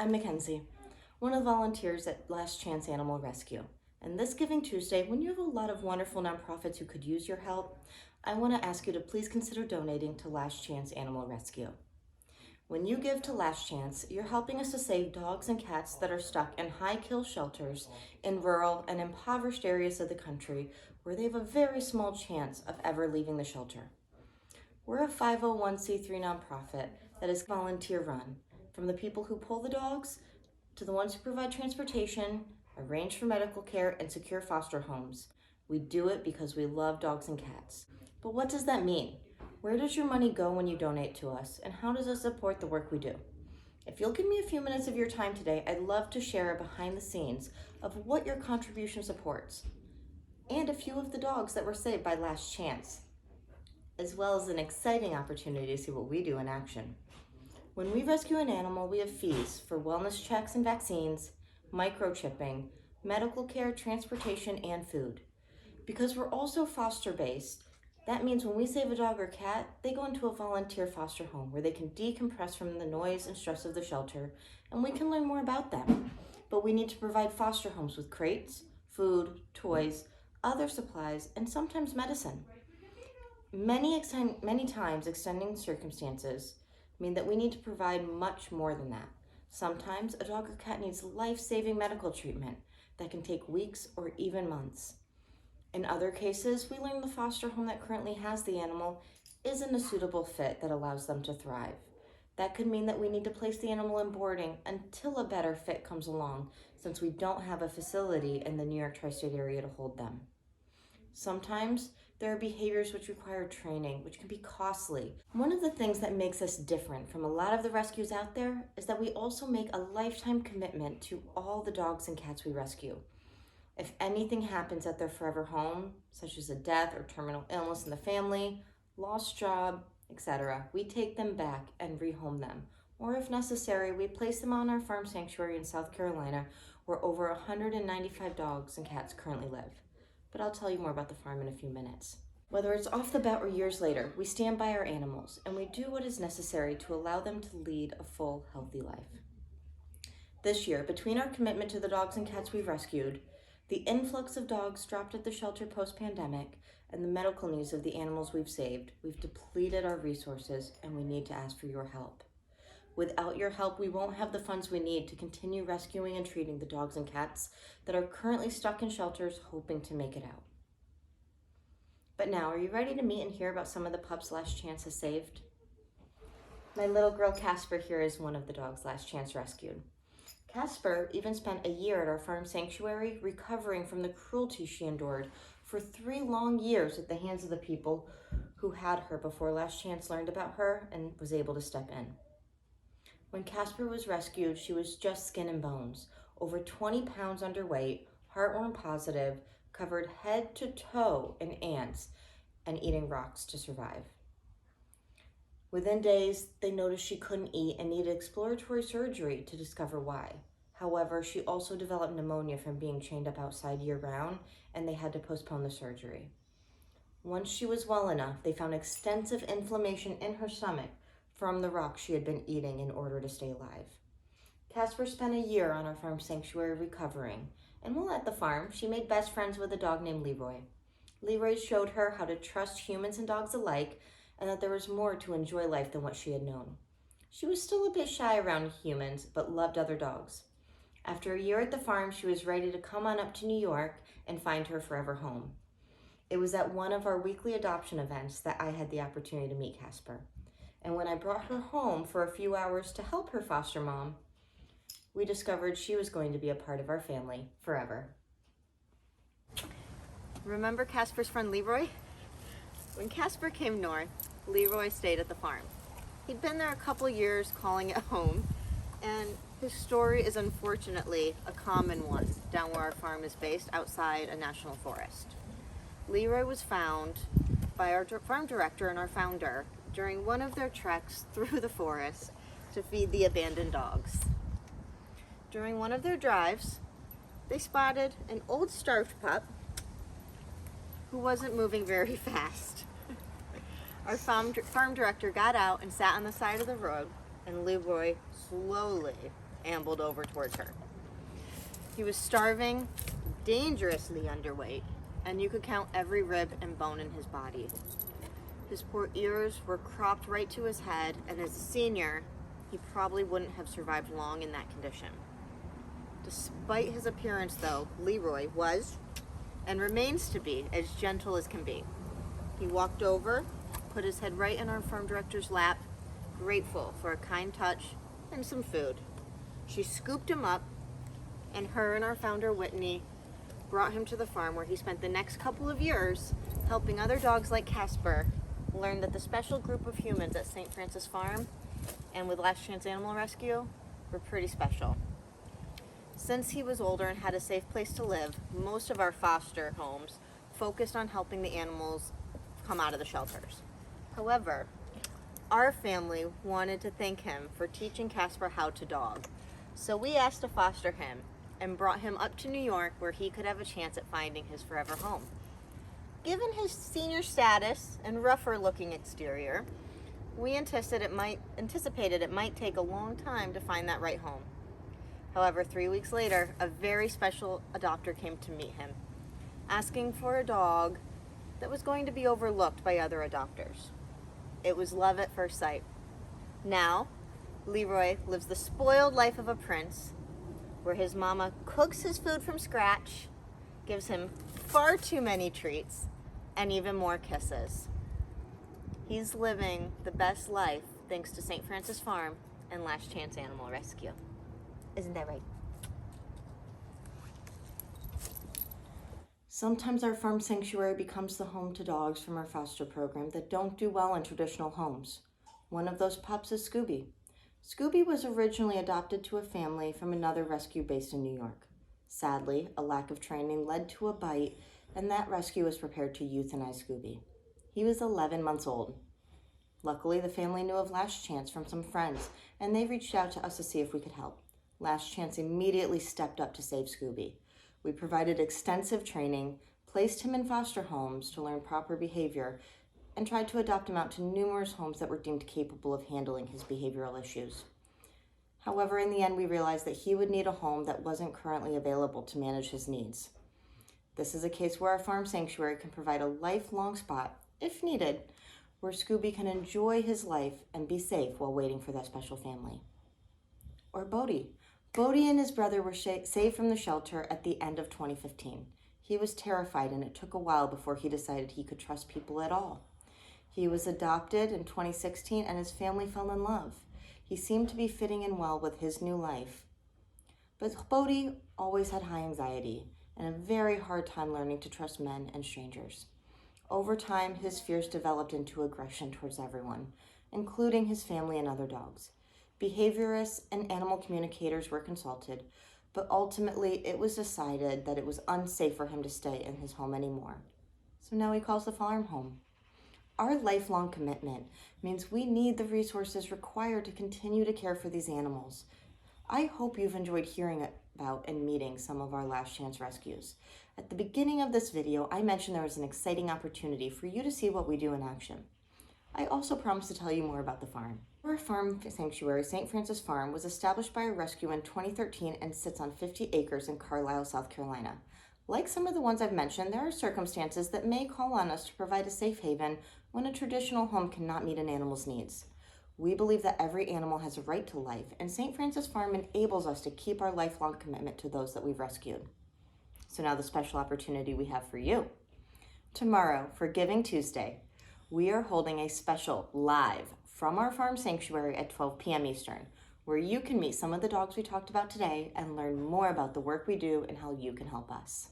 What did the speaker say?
I'm Mackenzie, one of the volunteers at Last Chance Animal Rescue. And this Giving Tuesday, when you have a lot of wonderful nonprofits who could use your help, I want to ask you to please consider donating to Last Chance Animal Rescue. When you give to Last Chance, you're helping us to save dogs and cats that are stuck in high-kill shelters in rural and impoverished areas of the country where they have a very small chance of ever leaving the shelter. We're a 501c3 nonprofit that is volunteer-run, from the people who pull the dogs to the ones who provide transportation, arrange for medical care, and secure foster homes. We do it because we love dogs and cats. But what does that mean? Where does your money go when you donate to us, and how does it support the work we do? If you'll give me a few minutes of your time today, I'd love to share behind the scenes of what your contribution supports, and a few of the dogs that were saved by Last Chance, as well as an exciting opportunity to see what we do in action. When we rescue an animal, we have fees for wellness checks and vaccines, microchipping, medical care, transportation, and food. Because we're also foster-based, that means when we save a dog or cat, they go into a volunteer foster home where they can decompress from the noise and stress of the shelter, and we can learn more about them. But we need to provide foster homes with crates, food, toys, other supplies, and sometimes medicine. Many times extending circumstances mean that we need to provide much more than that. Sometimes a dog or cat needs life-saving medical treatment that can take weeks or even months. In other cases, we learn the foster home that currently has the animal isn't a suitable fit that allows them to thrive. That could mean that we need to place the animal in boarding until a better fit comes along, since we don't have a facility in the New York tri-state area to hold them. Sometimes there are behaviors which require training, which can be costly. One of the things that makes us different from a lot of the rescues out there is that we also make a lifetime commitment to all the dogs and cats we rescue. If anything happens at their forever home, such as a death or terminal illness in the family, lost job, etc., we take them back and rehome them. Or if necessary, we place them on our farm sanctuary in South Carolina, where over 195 dogs and cats currently live. But I'll tell you more about the farm in a few minutes. Whether it's off the bat or years later, we stand by our animals and we do what is necessary to allow them to lead a full, healthy life. This year, between our commitment to the dogs and cats we've rescued, the influx of dogs dropped at the shelter post-pandemic, and the medical needs of the animals we've saved, we've depleted our resources and we need to ask for your help. Without your help, we won't have the funds we need to continue rescuing and treating the dogs and cats that are currently stuck in shelters hoping to make it out. But now, are you ready to meet and hear about some of the pups Last Chance has saved? My little girl Casper here is one of the dogs Last Chance rescued. Casper even spent a year at our farm sanctuary recovering from the cruelty she endured for 3 long years at the hands of the people who had her before Last Chance learned about her and was able to step in. When Casper was rescued, she was just skin and bones, over 20 pounds underweight, heartworm positive, covered head to toe in ants, and eating rocks to survive. Within days, they noticed she couldn't eat and needed exploratory surgery to discover why. However, she also developed pneumonia from being chained up outside year-round, and they had to postpone the surgery. Once she was well enough, they found extensive inflammation in her stomach from the rocks she had been eating in order to stay alive. Casper spent a year on our farm sanctuary recovering, and while at the farm, she made best friends with a dog named Leroy. Leroy showed her how to trust humans and dogs alike, and that there was more to enjoy life than what she had known. She was still a bit shy around humans, but loved other dogs. After a year at the farm, she was ready to come on up to New York and find her forever home. It was at one of our weekly adoption events that I had the opportunity to meet Casper. And when I brought her home for a few hours to help her foster mom, we discovered she was going to be a part of our family forever. Remember Casper's friend Leroy? When Casper came north, Leroy stayed at the farm. He'd been there a couple years calling it home, and his story is unfortunately a common one down where our farm is based outside a national forest. Leroy was found by our farm director and our founder during one of their treks through the forest to feed the abandoned dogs. During one of their drives, they spotted an old starved pup who wasn't moving very fast. Our farm director got out and sat on the side of the road, and Leroy slowly ambled over towards her. He was starving, dangerously underweight, and you could count every rib and bone in his body. His poor ears were cropped right to his head, and as a senior, he probably wouldn't have survived long in that condition. Despite his appearance, though, Leroy was, and remains to be, as gentle as can be. He walked over, put his head right in our farm director's lap, grateful for a kind touch and some food. She scooped him up, and her and our founder, Whitney, brought him to the farm where he spent the next couple of years helping other dogs like Casper learn that the special group of humans at St. Francis Farm and with Last Chance Animal Rescue were pretty special. Since he was older and had a safe place to live, most of our foster homes focused on helping the animals come out of the shelters. However, our family wanted to thank him for teaching Casper how to dog. So we asked to foster him and brought him up to New York where he could have a chance at finding his forever home. Given his senior status and rougher looking exterior, we anticipated it might take a long time to find that right home. However, 3 weeks later, a very special adopter came to meet him, asking for a dog that was going to be overlooked by other adopters. It was love at first sight. Now, Leroy lives the spoiled life of a prince, where his mama cooks his food from scratch, gives him far too many treats, and even more kisses. He's living the best life thanks to St. Francis Farm and Last Chance Animal Rescue. Isn't that right? Sometimes our farm sanctuary becomes the home to dogs from our foster program that don't do well in traditional homes. One of those pups is Scooby. Scooby was originally adopted to a family from another rescue based in New York. Sadly, a lack of training led to a bite, and that rescue was prepared to euthanize Scooby. He was 11 months old. Luckily, the family knew of Last Chance from some friends, and they reached out to us to see if we could help. Last Chance immediately stepped up to save Scooby. We provided extensive training, placed him in foster homes to learn proper behavior, and tried to adopt him out to numerous homes that were deemed capable of handling his behavioral issues. However, in the end, we realized that he would need a home that wasn't currently available to manage his needs. This is a case where our farm sanctuary can provide a lifelong spot, if needed, where Scooby can enjoy his life and be safe while waiting for that special family. Or Bodie. Bodie and his brother were saved from the shelter at the end of 2015. He was terrified, and it took a while before he decided he could trust people at all. He was adopted in 2016, and his family fell in love. He seemed to be fitting in well with his new life. But Bodie always had high anxiety and a very hard time learning to trust men and strangers. Over time, his fears developed into aggression towards everyone, including his family and other dogs. Behaviorists and animal communicators were consulted, but ultimately it was decided that it was unsafe for him to stay in his home anymore. So now he calls the farm home. Our lifelong commitment means we need the resources required to continue to care for these animals. I hope you've enjoyed hearing about and meeting some of our Last Chance rescues. At the beginning of this video, I mentioned there was an exciting opportunity for you to see what we do in action. I also promised to tell you more about the farm. Our farm sanctuary, St. Francis Farm, was established by a rescue in 2013 and sits on 50 acres in Carlisle, South Carolina. Like some of the ones I've mentioned, there are circumstances that may call on us to provide a safe haven when a traditional home cannot meet an animal's needs. We believe that every animal has a right to life, and St. Francis Farm enables us to keep our lifelong commitment to those that we've rescued. So now the special opportunity we have for you. Tomorrow, for Giving Tuesday, we are holding a special live from our farm sanctuary at 12 p.m. Eastern, where you can meet some of the dogs we talked about today and learn more about the work we do and how you can help us.